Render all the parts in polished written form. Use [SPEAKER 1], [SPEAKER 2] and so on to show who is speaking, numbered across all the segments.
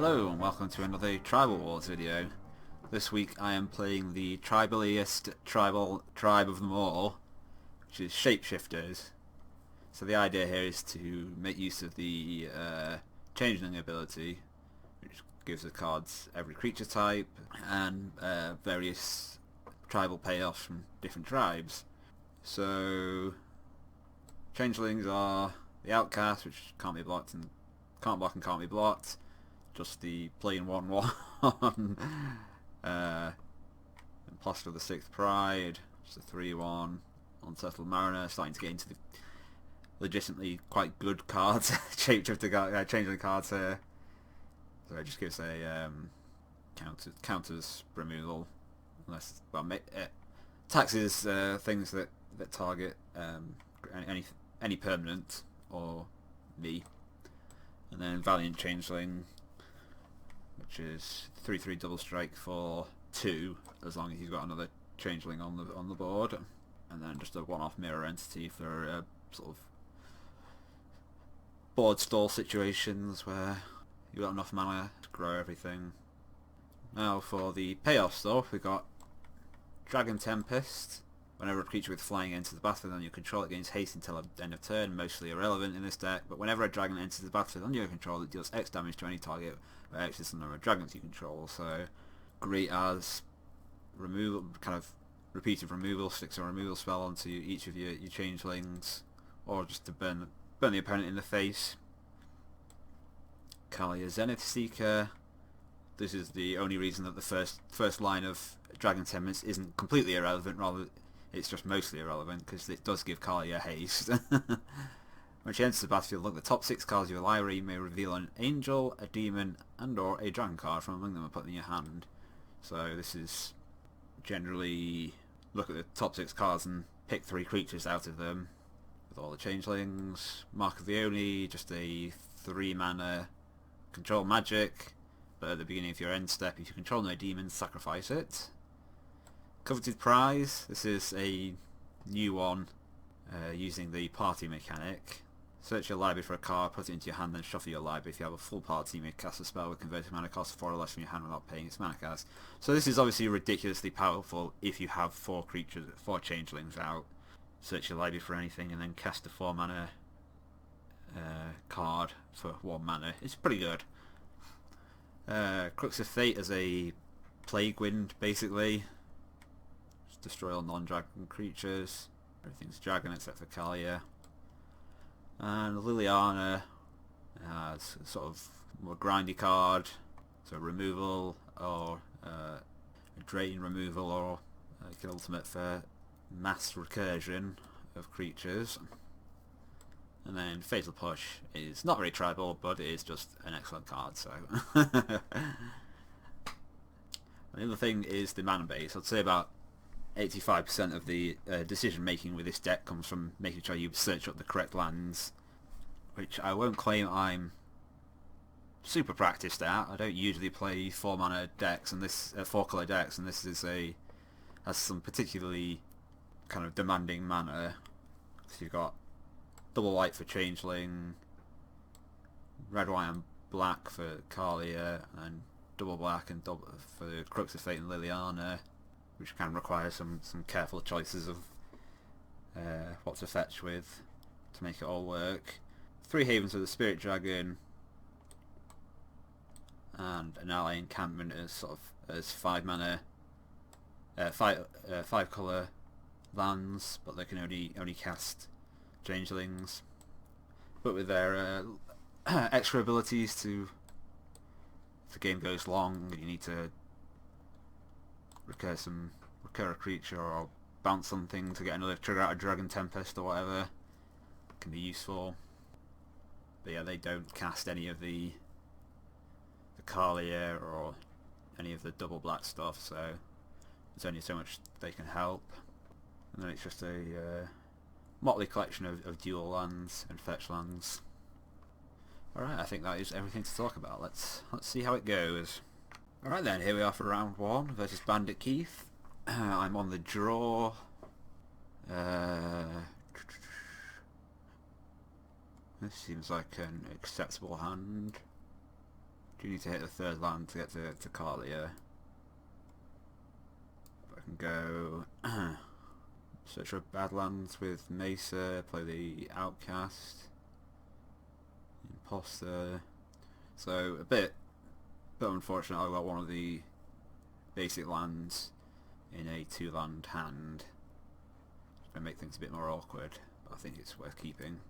[SPEAKER 1] Hello and welcome to another Tribal Wars video. This week I am playing the tribaliest tribe of them all, which is Shapeshifters. So the idea here is to make use of the changeling ability, which gives the cards every creature type and various tribal payoffs from different tribes. So changelings are the outcast, which can't be blocked and can't block and can't be blocked. Just the plain 1/1 and Plaster of the Sixth Pride, just a 3/1 Unsettled Mariner, starting to get into the legitimately quite good cards, changeling cards here. So it just gives a counters removal, unless taxes things that target any permanent or me. And then Valiant Changeling, which is 3/3 double strike for 2, as long as he's got another changeling on the board, and then just a one-off mirror entity for sort of board stall situations where you've got enough mana to grow everything. Now for the payoff stuff, we've got Dragon Tempest. Whenever a creature with flying enters the battlefield on your control, it gains haste until the end of turn, mostly irrelevant in this deck, but whenever a dragon enters the battlefield on your control, it deals X damage to any target where X is the number of dragons you control. So great as removal, kind of repeated removal, sticks a removal spell onto each of your changelings, or just to burn the opponent in the face. Kalia Zenith Seeker. This is the only reason that the first line of Dragon Tempest isn't completely irrelevant, rather it's just mostly irrelevant, because it does give Kalia haste. When she enters the battlefield, look at the top 6 cards of your library. You may reveal an angel, a demon, and or a dragon card from among them and put them in your hand. So this is generally look at the top 6 cards and pick 3 creatures out of them with all the changelings. Mark of the Oni, just a 3 mana control magic, but at the beginning of your end step, if you control no demons, sacrifice it. Coveted Prize, this is a new one using the party mechanic. Search your library for a card, put it into your hand, then shuffle your library. If you have a full party, you may cast a spell with converted mana cost 4 or less from your hand without paying its mana cost. So this is obviously ridiculously powerful if you have 4 changelings out. Search your library for anything and then cast a 4 mana card for 1 mana. It's pretty good. Crux of Fate as a Plague Wind, basically. Just destroy all non-dragon creatures. Everything's dragon except for Kalia. And Liliana has a sort of more grindy card, so removal or drain removal, or an ultimate for mass recursion of creatures. And then Fatal Push is not very tribal, but it is just an excellent card. So the other thing is the mana base. I'd say about 85% of the decision making with this deck comes from making sure you search up the correct lands, which I won't claim I'm super practiced at. I don't usually play 4 mana decks, and this 4 color decks, and this has some particularly kind of demanding mana. So you've got double white for Changeling, red, white and black for Kalia, and double black and double for the Crux of Fate and Liliana, which can require some careful choices of what to fetch with to make it all work. 3 Havens with the Spirit Dragon, and an ally encampment as 5 mana, 5 colour lands, but they can only cast changelings. But with their extra abilities to, if the game goes long and you need to recur a creature or bounce something to get another trigger out of Dragon Tempest or whatever, can be useful. But yeah, they don't cast any of the Kalia or any of the double black stuff, so there's only so much they can help. And then it's just a motley collection of dual lands and fetch lands. Alright, I think that is everything to talk about. Let's see how it goes. Alright then, here we are for round 1 versus Bandit Keith. I'm on the draw. This seems like an acceptable hand. Do need to hit the third land to get to Carlia. But I can go search for Badlands with Mesa, play the Outcast, Imposter. So a bit unfortunate I got one of the basic lands in a 2-land hand. It's going to make things a bit more awkward, but I think it's worth keeping.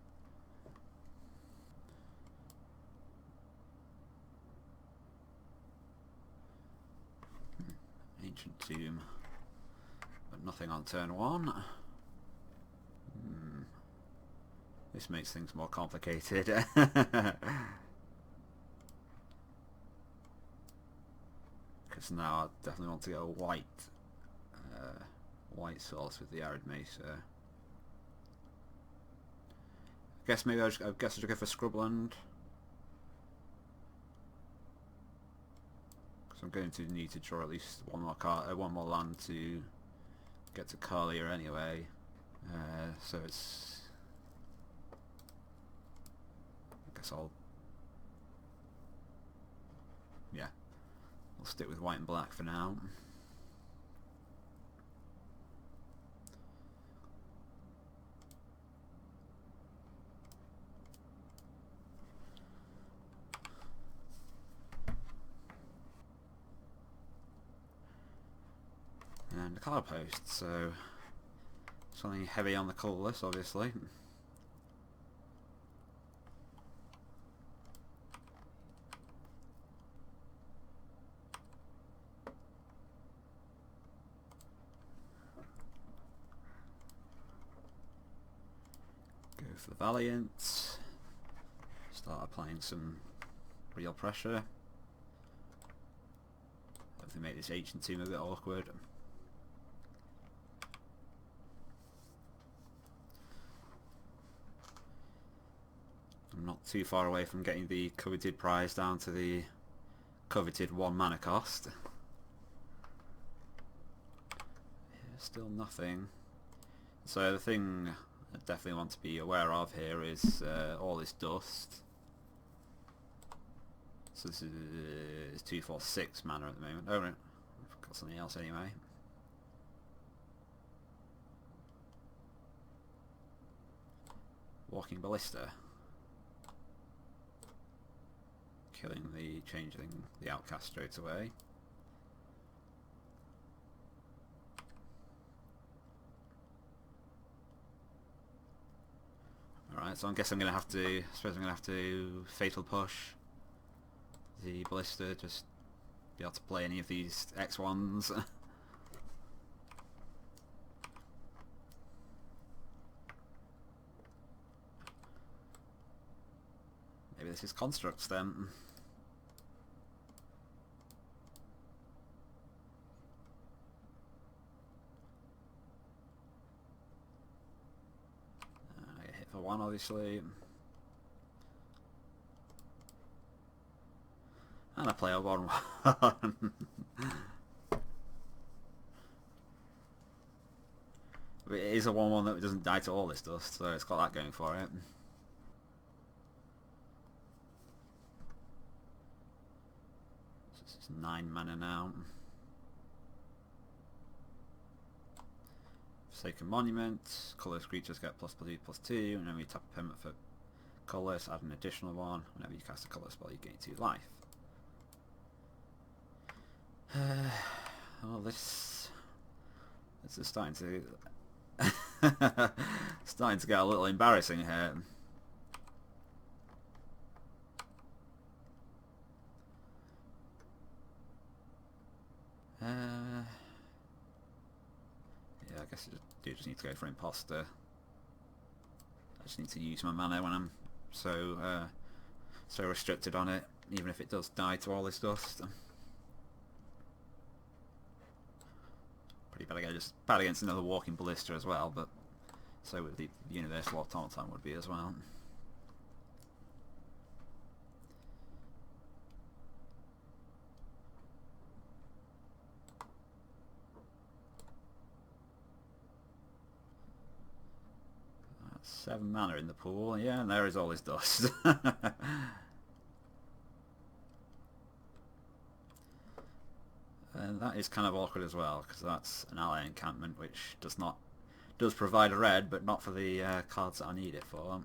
[SPEAKER 1] Ancient Tomb, but nothing on turn 1. This makes things more complicated. Because now I definitely want to go white source with the Arid Mesa. I guess maybe I should go for Scrubland. Because I'm going to need to draw at least one more land to get to Carlia anyway. So it's... I guess I'll stick with white and black for now. And the colour post, so something heavy on the colourless, obviously. Go for the Valiant. Start applying some real pressure. Hopefully make this Ancient Tomb a bit awkward. I'm not too far away from getting the coveted prize down to the coveted 1 mana cost. Yeah, still nothing. So the thing I definitely want to be aware of here is all this dust. So this is 2, 4, 6 mana at the moment. Oh no, I've got something else anyway. Walking Ballista. Killing the changeling, the Outcast straight away. Alright, so I guess I'm going to have to, Fatal Push the Ballista, just be able to play any of these X1s. Maybe this is Constructs then. I get hit for 1 obviously. And I play a 1/1. But it is a 1/1 that doesn't die to all this dust, so it's got that going for it. So this is 9 mana now. Forsaken Monument, colourless creatures get +2/+2, and then we tap a permanent for colourless, add an additional 1. Whenever you cast a colour spell you gain 2 life. Well, this is starting to get a little embarrassing here. Yeah, I guess I do just need to go for Imposter. I just need to use my mana when I'm so restricted on it, even if it does die to all this dust. Pretty bad against another Walking Ballista as well, but so would the Universal Automaton would be as well. That's 7 mana in the pool, yeah, and there is all his dust. And that is kind of awkward as well, because that's an ally encampment which does provide a red, but not for the cards that I need it for.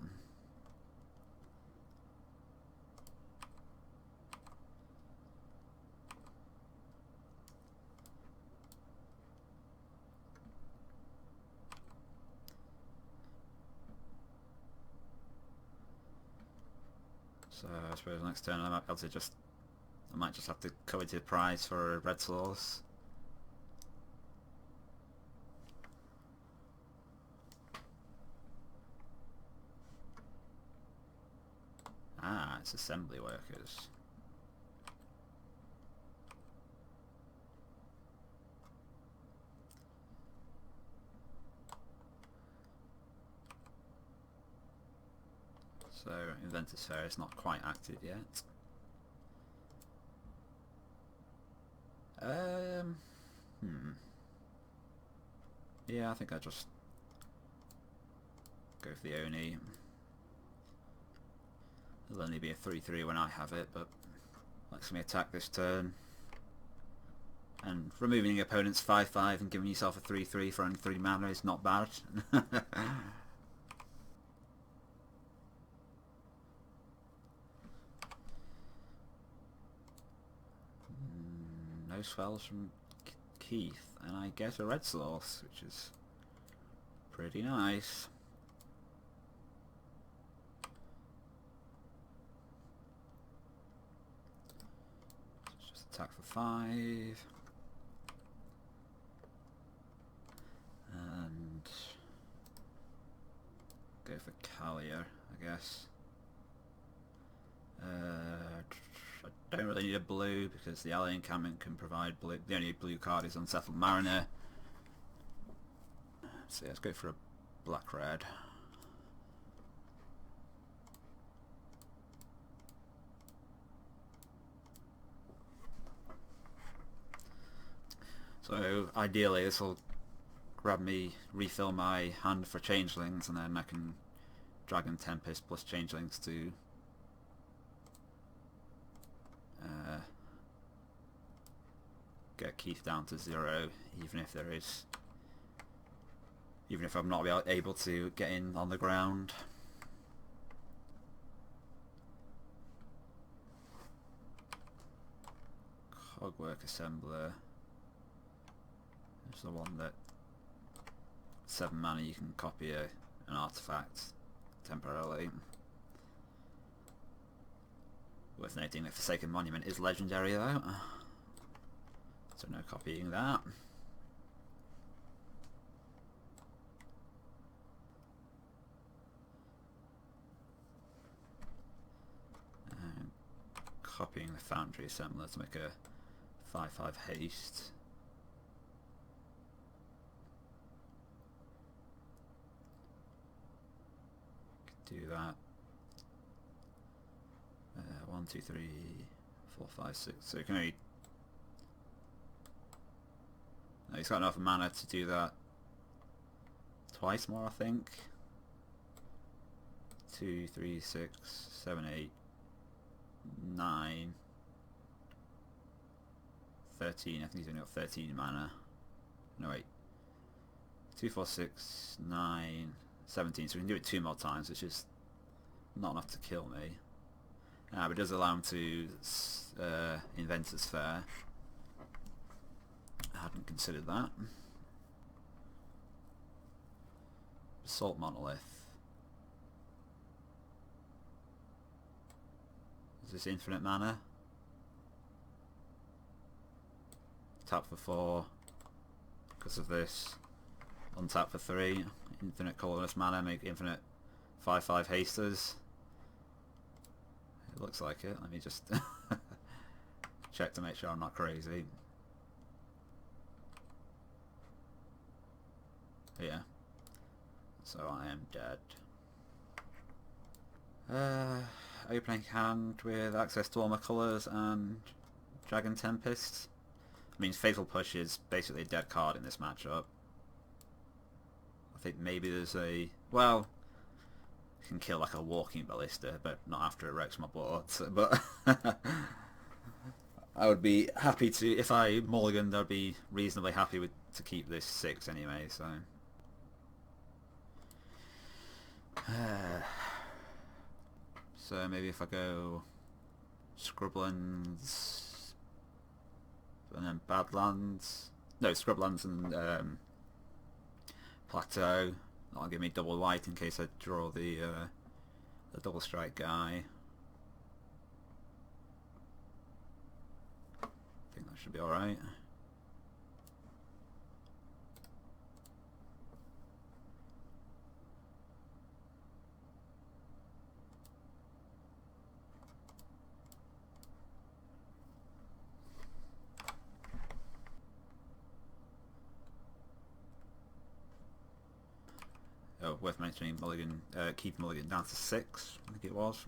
[SPEAKER 1] So I suppose next turn I might be able to I might just have to covet the prize for a red source. Ah, it's assembly workers. So Inventor's Fair is not quite active yet. Yeah, I think I'll just go for the Oni. It'll only be a 3-3 when I have it, but lets me attack this turn. And removing the opponent's 5-5 and giving yourself a 3-3 for only 3 mana is not bad. No spells from Keith, and I get a red source, which is pretty nice. Just attack for 5. And go for Kalia, I guess. I don't really need a blue because the ally encampment can provide blue. The only blue card is Unsettled Mariner. So let's go for a black-red. So ideally this will refill my hand for changelings, and then I can Dragon Tempest plus changelings to get Keith down to 0, even if I'm not able to get in on the ground. Cogwork Assembler is the one that 7 mana you can copy an artifact temporarily. Worth noting that Forsaken Monument is legendary though, so no copying that. And copying the Foundry Assembler to make a 5/5 haste. Could do that. 1, 2, 3, 4, 5, 6. So you can only... No, he's got enough mana to do that twice more, I think. 2, 3, 6, 7, 8, 9, 13. I think he's only got 13 mana. No, wait. 2, 4, 6, 9, 17. So we can do it 2 more times, which is not enough to kill me. But it does allow him to Inventor's Fair. I hadn't considered that. Assault Monolith. Is this infinite mana? Tap for 4 because of this. Untap for 3. Infinite colorless mana, make infinite 5/5 hasters. It looks like it. Let me just check to make sure I'm not crazy. Yeah. So I am dead. Opening hand with access to all my colours and Dragon Tempest. I mean, Fatal Push is basically a dead card in this matchup. I think maybe there's a... Well, you can kill like a walking ballista, but not after it wrecks my board. So, but I would be happy to, if I mulliganed, I'd be reasonably happy with to keep this 6 anyway, so... So maybe if I go Scrublands and then Badlands, no, Scrublands and Plateau, that'll give me double white in case I draw the double strike guy. I think that should be alright. Oh, worth mentioning, mulligan, keep mulligan down to 6, I think it was.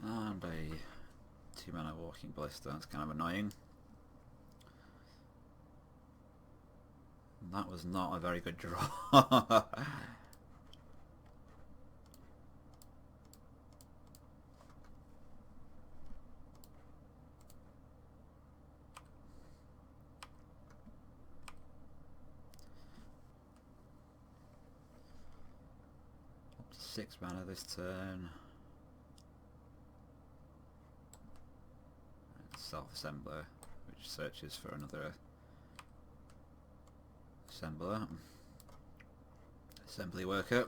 [SPEAKER 1] And a 2-mana walking ballista, that's kind of annoying. That was not a very good draw. Up to 6 mana this turn. Self-assembler, which searches for another assembler. Assembly worker.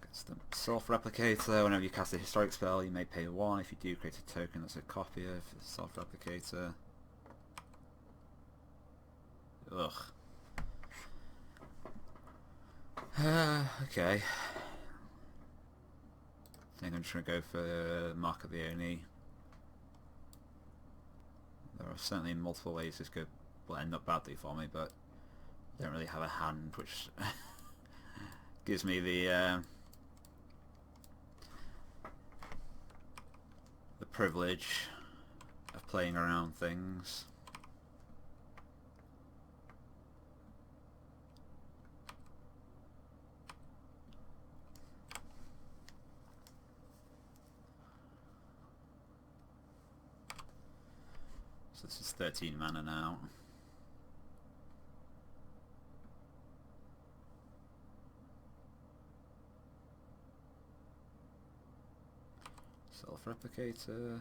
[SPEAKER 1] Gets the self-replicator. Whenever you cast a historic spell, you may pay 1. If you do, create a token that's a copy of the self-replicator. Ugh. Okay. I think I'm just going to go for Mark of the Oni. There are certainly multiple ways this could end up badly for me, but I don't really have a hand which gives me the privilege of playing around things. So this is 13 mana now. Self-replicator.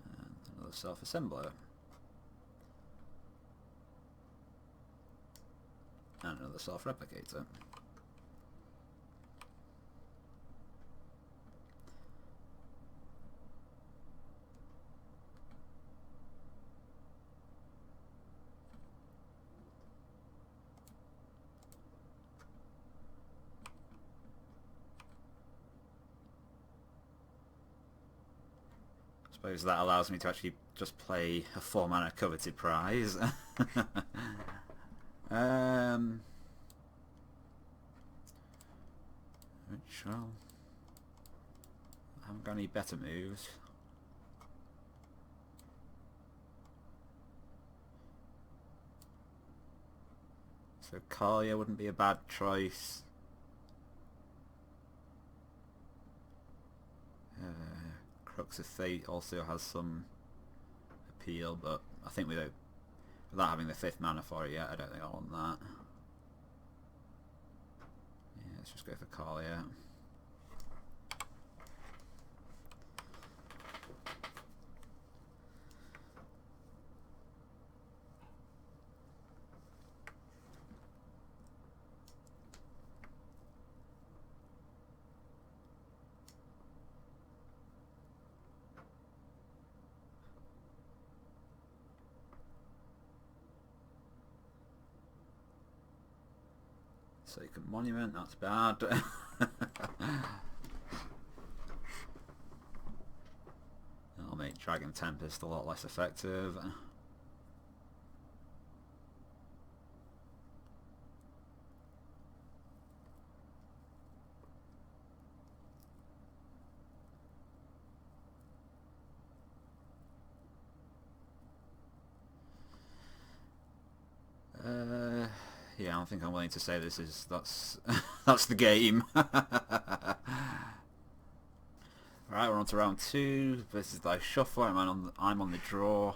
[SPEAKER 1] And another self-assembler. And another self-replicator. I suppose that allows me to actually just play a 4-mana coveted prize. Ritual. I haven't got any better moves. So Kalia wouldn't be a bad choice. Crux of Fate also has some appeal, but I think without having the 5th mana for it yet, I don't think I want that. Yeah, let's just go for Kalia. Second monument, that's bad. That'll make Dragon Tempest a lot less effective. Yeah, I don't think I'm willing to say that's that's the game. Alright, we're on to round 2. This is the shuffler. I'm on the draw.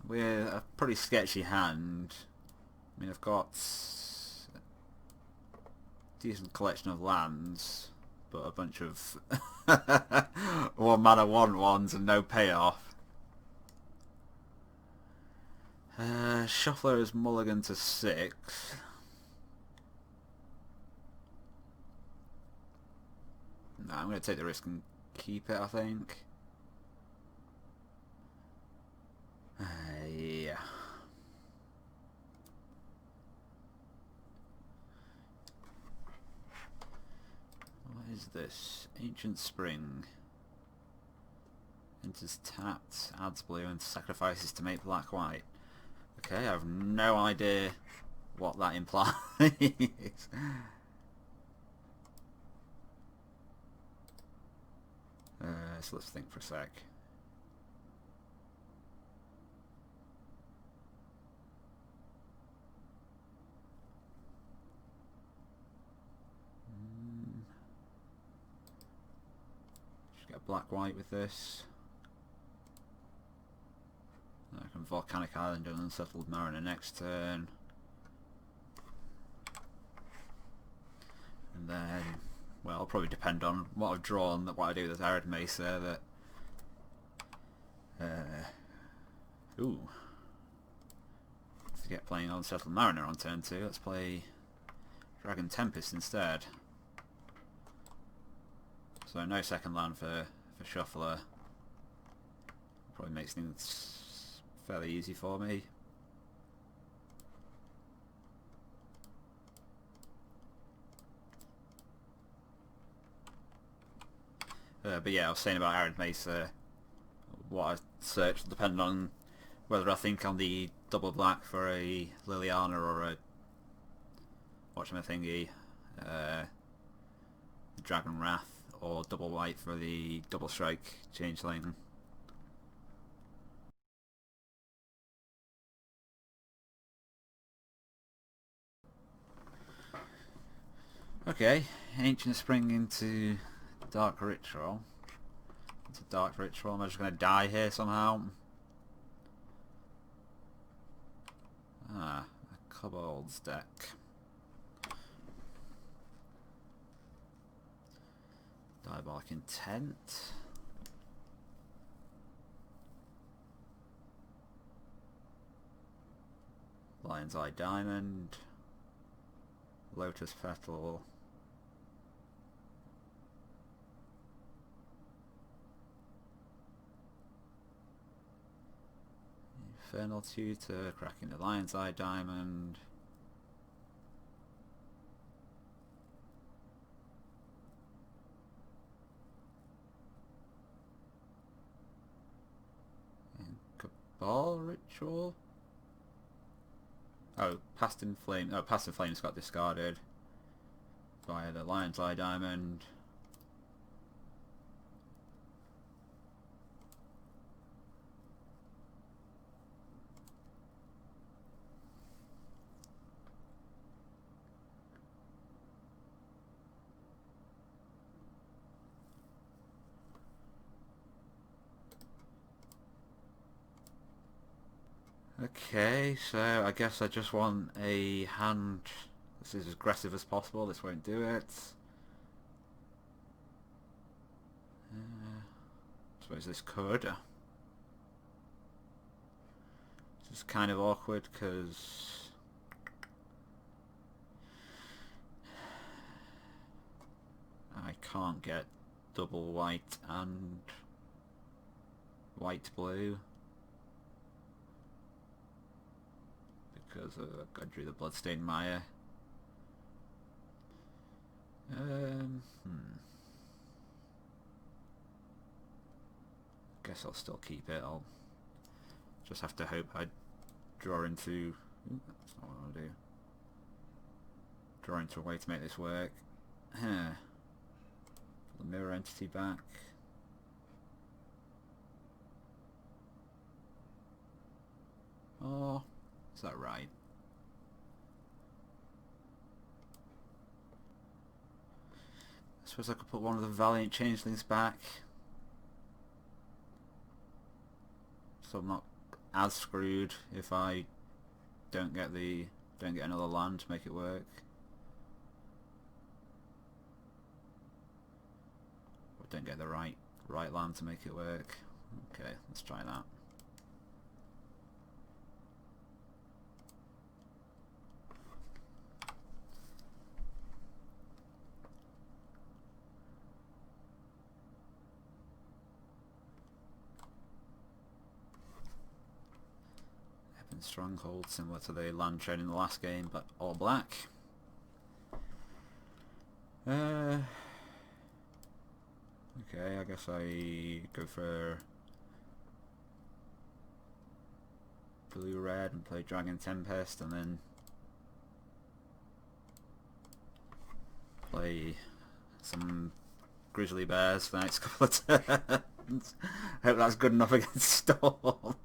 [SPEAKER 1] We're a pretty sketchy hand. I mean, I've got a decent collection of lands, but a bunch of 1 mana 1/1s and no payoff. Shuffler is mulligan to 6. No, I'm going to take the risk and keep it, I think. Yeah. What is this? Ancient Spring. Enters tapped, adds blue, and sacrifices to make black-white. Okay, I have no idea what that implies. So let's think for a sec. Just get black-white with this. I can Volcanic Island and Unsettled Mariner next turn. And then, well, it'll probably depend on what I've drawn, what I do with Arid Mesa. Ooh. Forget playing Unsettled Mariner on turn 2. Let's play Dragon Tempest instead. So no second land for Shuffler. Probably makes things fairly easy for me. But yeah, I was saying about Arid Mesa, what I searched depending on whether I think on the double black for a Liliana or a whatchamacallit, Dragon Wrath, or double white for the double strike changeling. Okay, Ancient Spring into Dark Ritual. It's a Dark Ritual. Am I just going to die here somehow? Ah, a Kobold's deck. Diabolic Intent. Lion's Eye Diamond. Lotus Petal. Infernal Tutor, cracking the Lion's Eye Diamond. And Cabal Ritual. Oh, Past in Flame. Oh, Past in Flame's got discarded by the Lion's Eye Diamond. Okay, so I guess I just want a hand that's as aggressive as possible. This won't do it. I suppose this could. It's just kind of awkward because I can't get double white and white blue. because I drew the bloodstained mire. Guess I'll still keep it. I'll just have to hope I draw into... Ooh, that's not what I want to do. Draw into a way to make this work. Put the mirror entity back. Oh, is that right? I suppose I could put one of the Valiant Changelings back, so I'm not as screwed if I don't get another land to make it work. Or don't get the right land to make it work. Okay, let's try that. Stronghold, similar to the land shown in the last game, but all black. Okay, I guess I go for blue-red and play Dragon Tempest, and then play some Grizzly Bears for the next couple of turns. Hope that's good enough against Storm.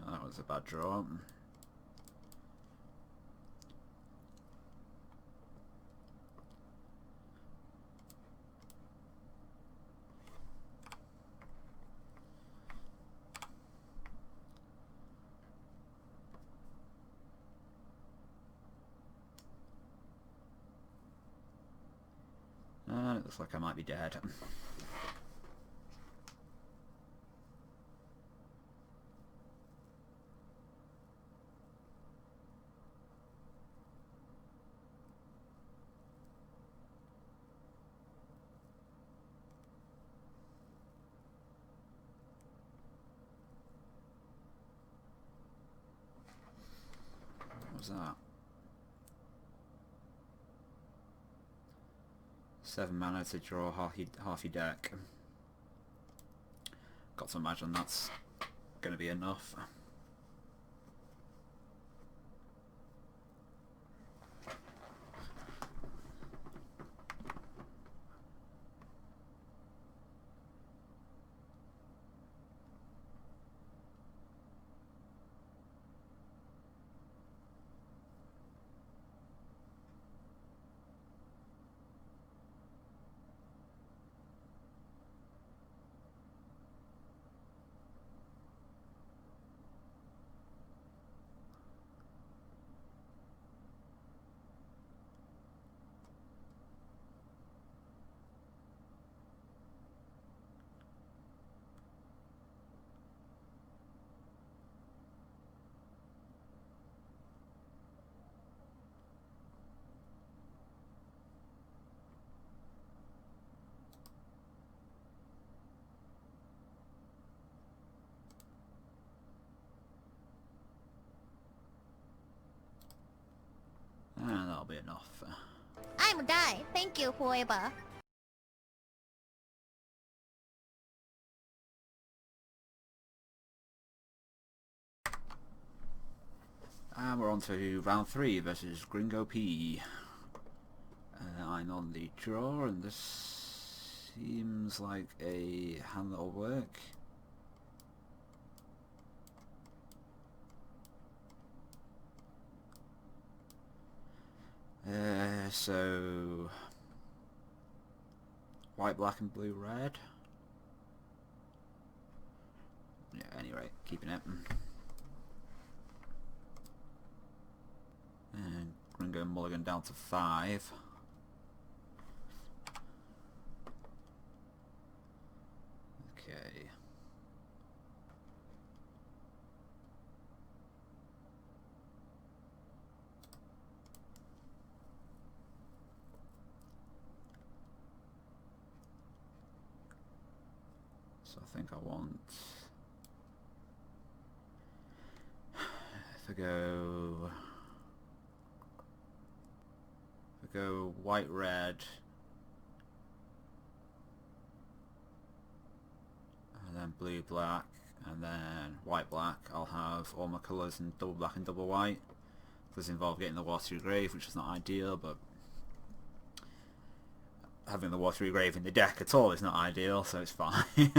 [SPEAKER 1] That was a bad draw. And it looks like I might be dead. What was that? 7 mana to draw half your deck. Got to imagine that's going to be enough. And that'll be enough.
[SPEAKER 2] I'm die. Thank you, whoever.
[SPEAKER 1] And we're on to round 3 versus Gringo P. I'm on the draw, and this seems like a hand that'll work. So white, black and blue, red. Yeah, anyway, keeping it. And Gringo mulligan down to 5. Okay. So I think I want... If I go white, red, and then blue, black, and then white, black, I'll have all my colours in double black and double white. This involves getting the watery grave, which is not ideal, but having the watery grave in the deck at all is not ideal, so it's fine. So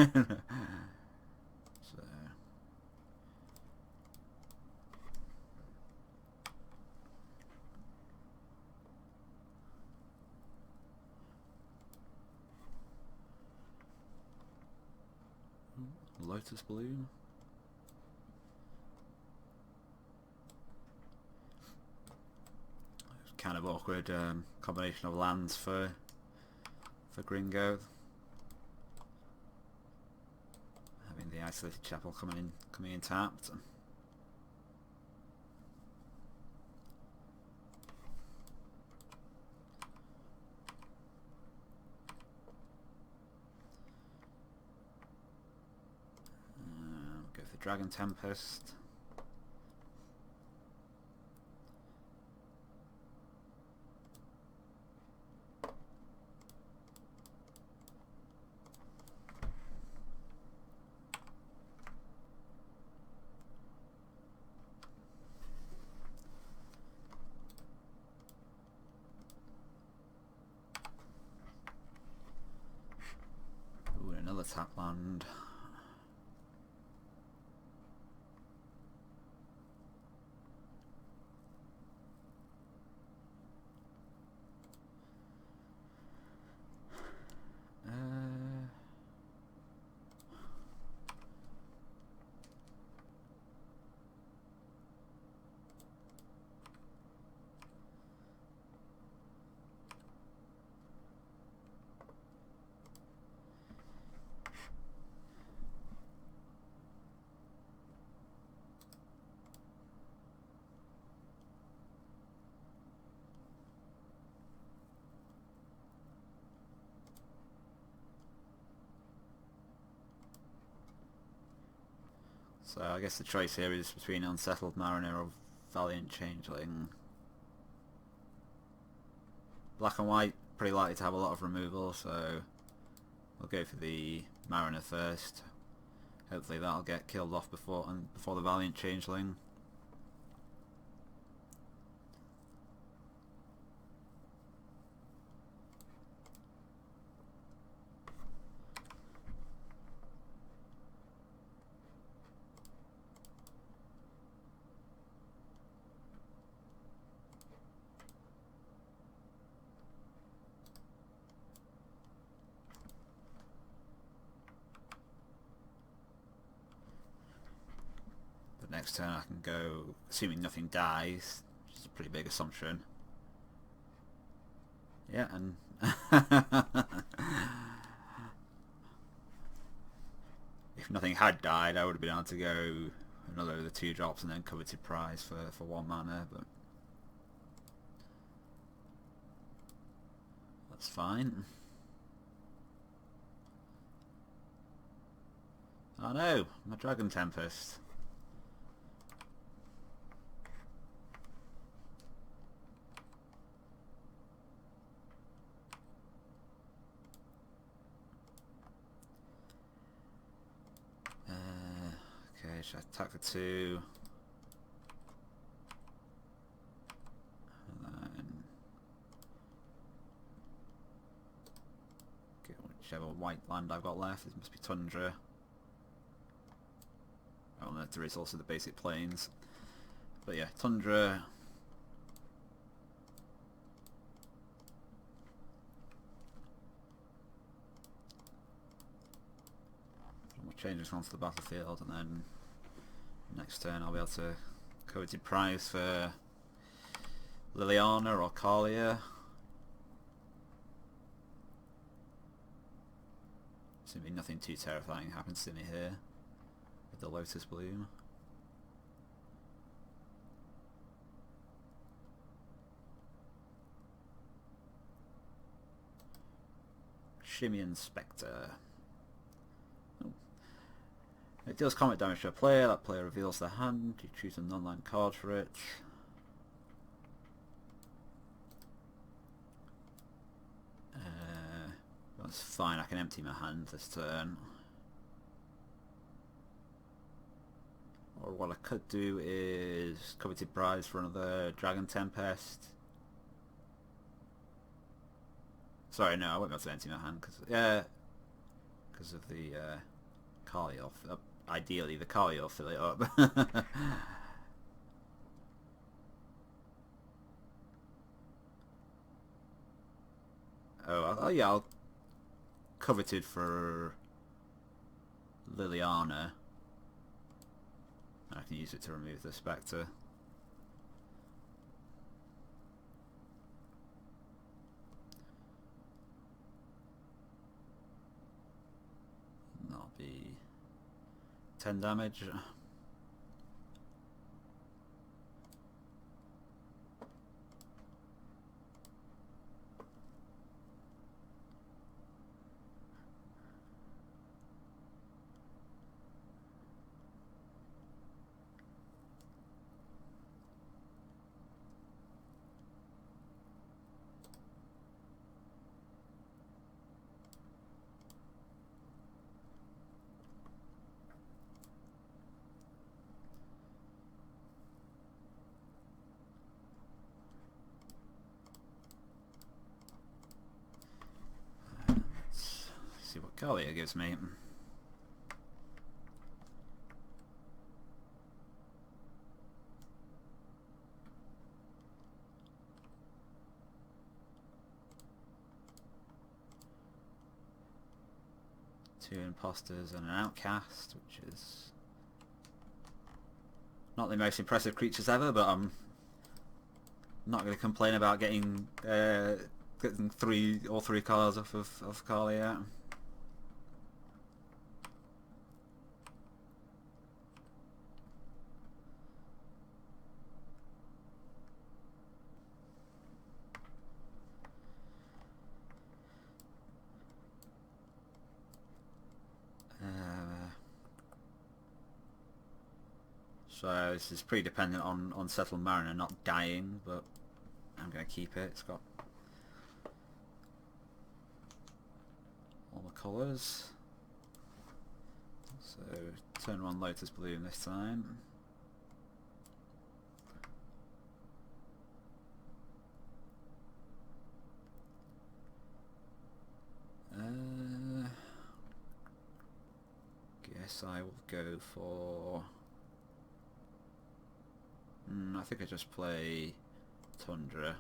[SPEAKER 1] Lotus Bloom. Kind of awkward combination of lands for Gringo. Having the Isolated Chapel coming in tapped. Go for Dragon Tempest. Ooh, another tap land. So I guess the choice here is between Unsettled Mariner or Valiant Changeling. Black and white pretty likely to have a lot of removal, so we'll go for the Mariner first. Hopefully that'll get killed off before the Valiant Changeling. Next turn I can go, assuming nothing dies, which is a pretty big assumption. Yeah, and if nothing had died, I would have been able to go another of the 2 drops and then Coveted Prize for 1 mana, but that's fine. Oh no, my Dragon Tempest. Okay, should I attack the 2? And then get whichever white land I've got left. It must be Tundra. Oh, no, there is also the basic plains. But yeah, Tundra. We'll change this onto the battlefield, and then next turn I'll be able to Coveted Prize for Liliana or Kalia. Assuming nothing too terrifying happens to me here with the Lotus Bloom. Shimian Spectre. Oh, It deals combat damage to a player. That player reveals their hand. You choose a non-land card for it. That's fine, I can empty my hand this turn. Or what I could do is coveted prize for another Dragon Tempest. Sorry, no, I won't be able to empty my hand because of the Kali. Ideally, the Kali will fill it up. Oh yeah, I'll coveted for Liliana. I can use it to remove the Spectre. That'll be 10 damage. See what Kalia gives me. Two imposters and an outcast, which is not the most impressive creatures ever, but I'm not going to complain about getting all three cards off of Kalia. So this is pretty dependent on Settled Mariner not dying, but I'm going to keep it. It's got all the colours. So turn 1 Lotus Bloom this time. Guess I will go for... I think I just play Tundra.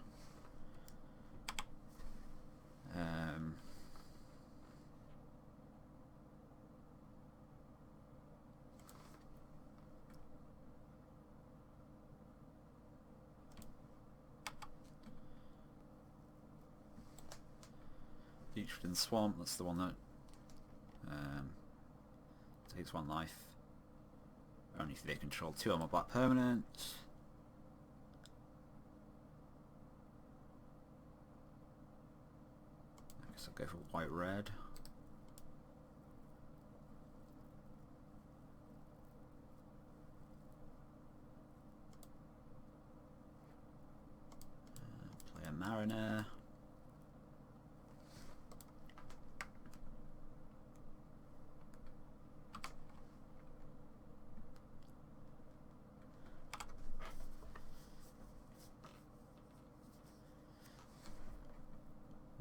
[SPEAKER 1] Beachwood Swamp, that's the one that takes 1 life. Only if they control 2 on my black permanent. I guess I'll go for white-red. Play a Mariner.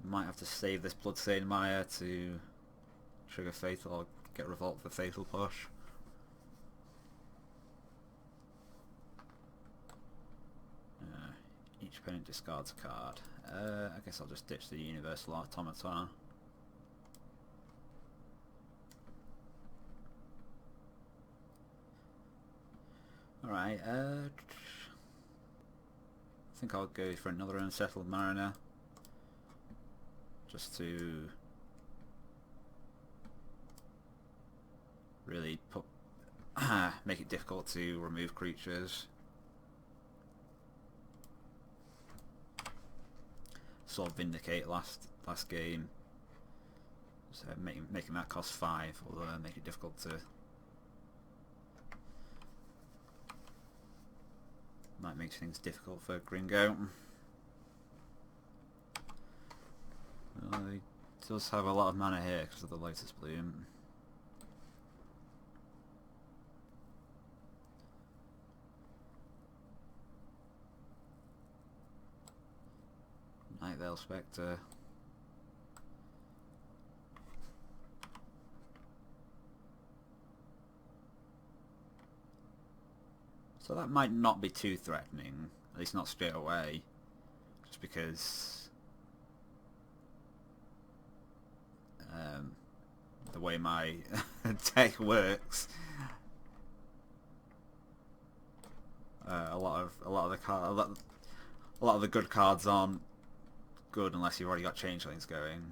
[SPEAKER 1] Might have to save this Bloodstained Mire to trigger Fatal or get Revolt for Fatal Push. Each opponent discards a card. I guess I'll just ditch the Universal Automaton. Alright, I think I'll go for another Unsettled Mariner. Just to really make it difficult to remove creatures. Sort of Vindicate last game, so making that cost 5 will make it difficult to makes things difficult for Gringo. Well, he does have a lot of mana here because of the Lotus Bloom. Nightveil Spectre. So that might not be too threatening, at least not straight away, just because the way my deck works, a lot of the good cards aren't good unless you've already got changelings going.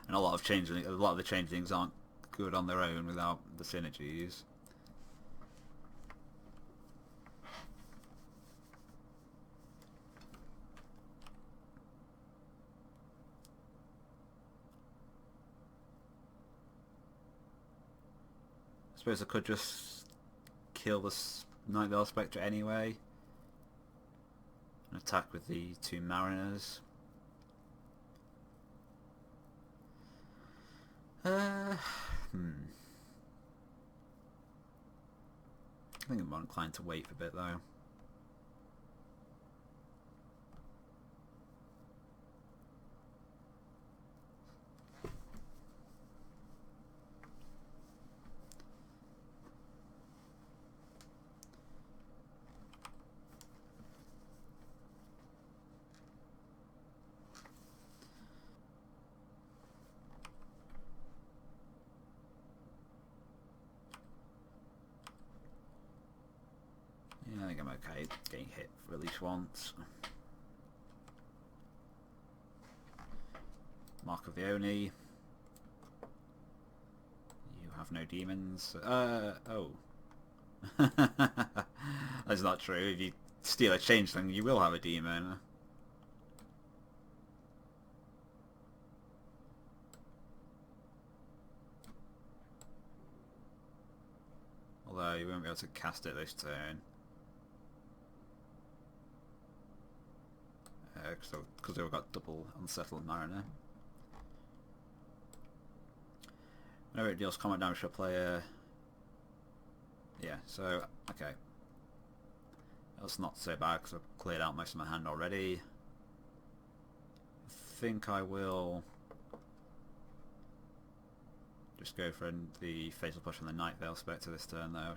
[SPEAKER 1] And a lot of the changelings aren't good on their own without the synergies. I suppose I could just kill this Nightveil Spectre anyway and attack with the 2 Mariners. I think I'm more inclined to wait for a bit though. Yeah, I think I'm okay getting hit for at least once. Mark of the Oni. You have no demons. Oh. That's not true. If you steal a changeling, you will have a demon. Although you won't be able to cast it this turn. Because they've got double Unsettled Mariner. Whenever it deals combat damage to a player... Yeah, so, okay. That's not so bad because I've cleared out most of my hand already. I think I will just go for the Fatal Push on the Nightveil Spectre this turn though,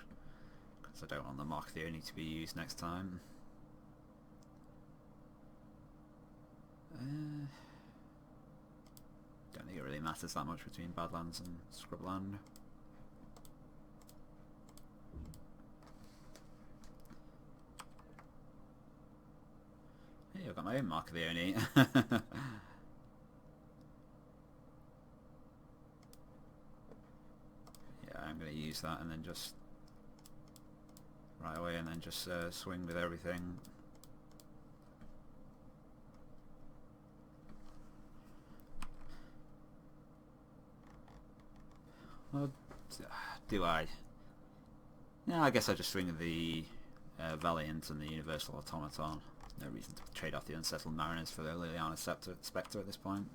[SPEAKER 1] because I don't want the Mark of the Oni to be used next time. Don't think it really matters that much between Badlands and Scrubland. Hey, I've got my own Mark of the Oni. Yeah, I'm going to use that and then just right away and then just swing with everything. Well, do I? Yeah, I guess I just swing the Valiant and the Universal Automaton. No reason to trade off the Unsettled Mariners for the Liliana Spectre at this point.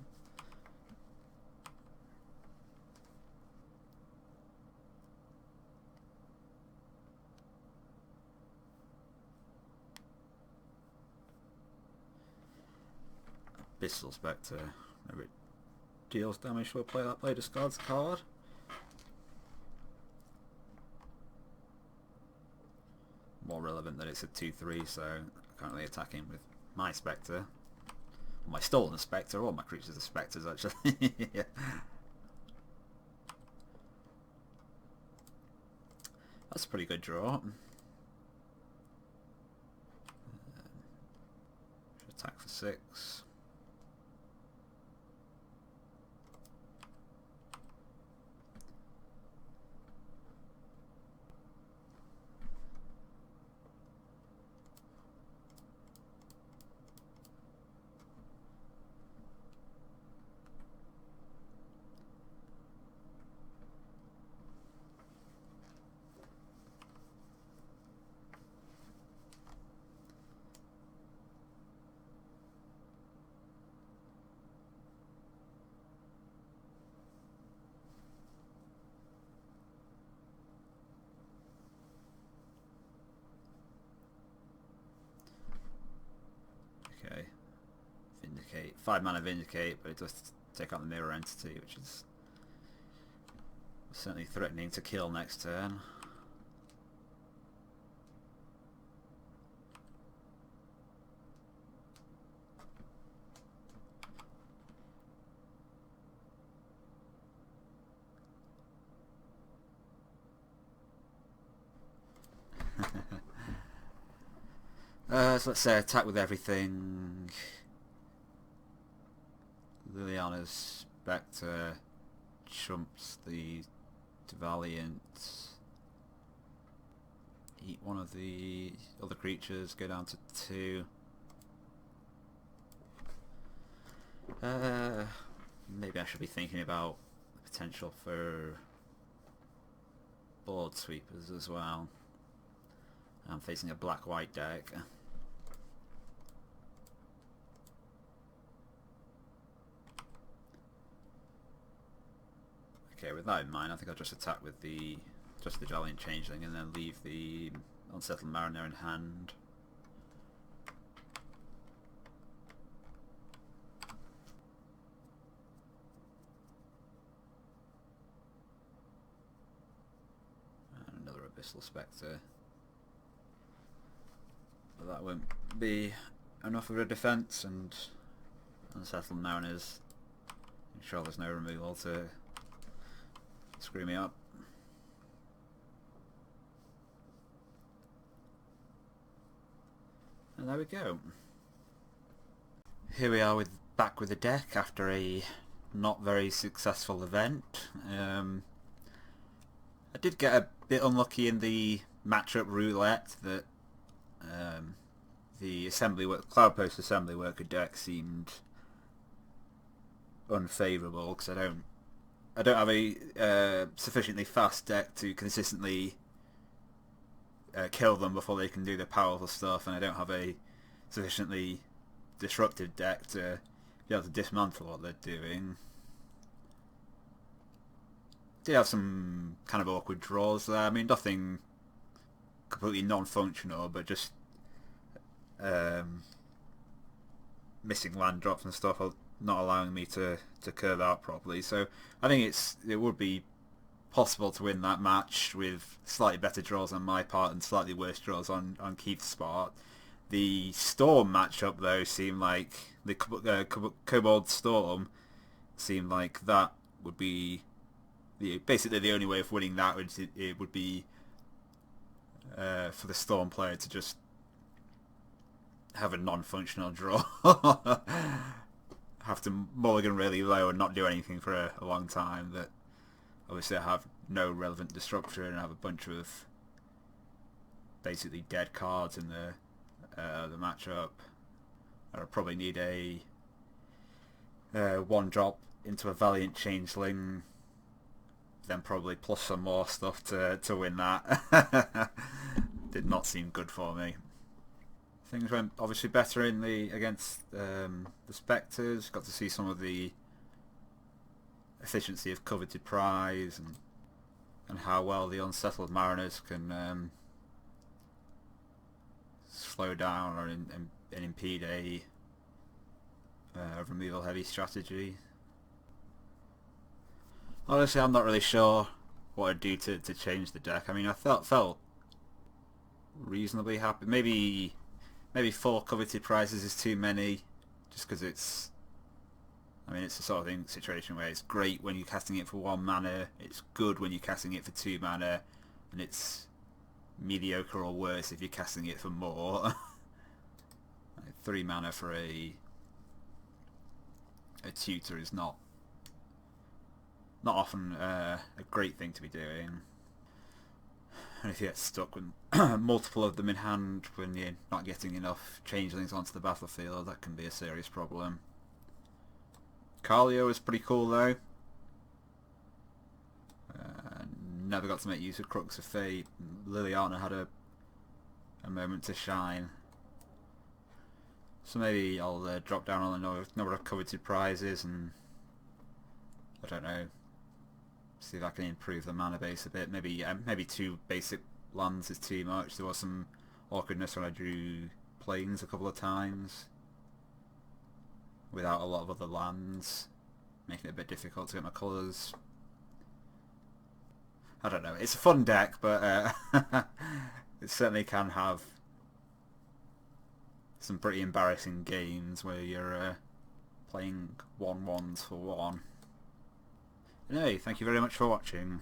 [SPEAKER 1] Abyssal Spectre. Whenever it deals damage to a player, that player discards a card. More relevant that it's a 2/3, so I can't really attack him with my Spectre. Or my Stolen Spectre, or my creatures are Spectres actually. Yeah. That's a pretty good draw. Should attack for 6. 5 mana Vindicate, but it does take out the Mirror Entity, which is certainly threatening to kill next turn. So let's say attack with everything. Liliana's Spectre trumps the Valiant. Eat one of the other creatures, go down to 2. Maybe I should be thinking about the potential for board sweepers as well. I'm facing a black-white deck. Okay, with that in mind, I think I'll just attack with the Valiant Changeling and then leave the Unsettled Mariner in hand. And another Abyssal Spectre. But that won't be enough of a defense, and Unsettled Mariners, I'm sure there's no removal to screw me up. And there we go. Here we are back with the deck after a not very successful event. I did get a bit unlucky in the matchup roulette that the Cloudpost Assembly Worker deck seemed unfavourable because I don't have a sufficiently fast deck to consistently kill them before they can do their powerful stuff, and I don't have a sufficiently disruptive deck to be able to dismantle what they're doing. Did have some kind of awkward draws there. I mean, nothing completely non-functional, but just missing land drops and stuff are not allowing me to curve out properly. So I think it would be possible to win that match with slightly better draws on my part and slightly worse draws on Keith's part. The Storm matchup though seemed like the Kobold Storm seemed like that would be basically the only way of winning that. It would be for the Storm player to just have a non-functional draw. Have to mulligan really low and not do anything for a long time. That obviously I have no relevant disruption and I have a bunch of basically dead cards in the matchup. I'll probably need a 1-drop into a Valiant Changeling, then probably plus some more stuff to win that. Did not seem good for me. Things went obviously better against the Spectres. Got to see some of the efficiency of Coveted Prize and how well the Unsettled Mariners can slow down or and impede a removal heavy strategy. Honestly, I'm not really sure what I'd do to change the deck. I mean, I felt reasonably happy. Maybe 4 Coveted Prizes is too many, just because it's the sort of situation where it's great when you're casting it for 1 mana, it's good when you're casting it for 2 mana, and it's mediocre or worse if you're casting it for more. Like 3 mana for a tutor is not often a great thing to be doing. And if you get stuck with multiple of them in hand when you're not getting enough changelings onto the battlefield, that can be a serious problem. Carlio is pretty cool though. Never got to make use of Crux of Fate. Liliana had a moment to shine. So maybe I'll drop down on the number of Coveted Prizes and I don't know, see if I can improve the mana base a bit. Maybe 2 basic lands is too much. There was some awkwardness when I drew Plains a couple of times without a lot of other lands, making it a bit difficult to get my colours. I don't know, it's a fun deck, but it certainly can have some pretty embarrassing games where you're playing 1/1s for one. Anyway, thank you very much for watching.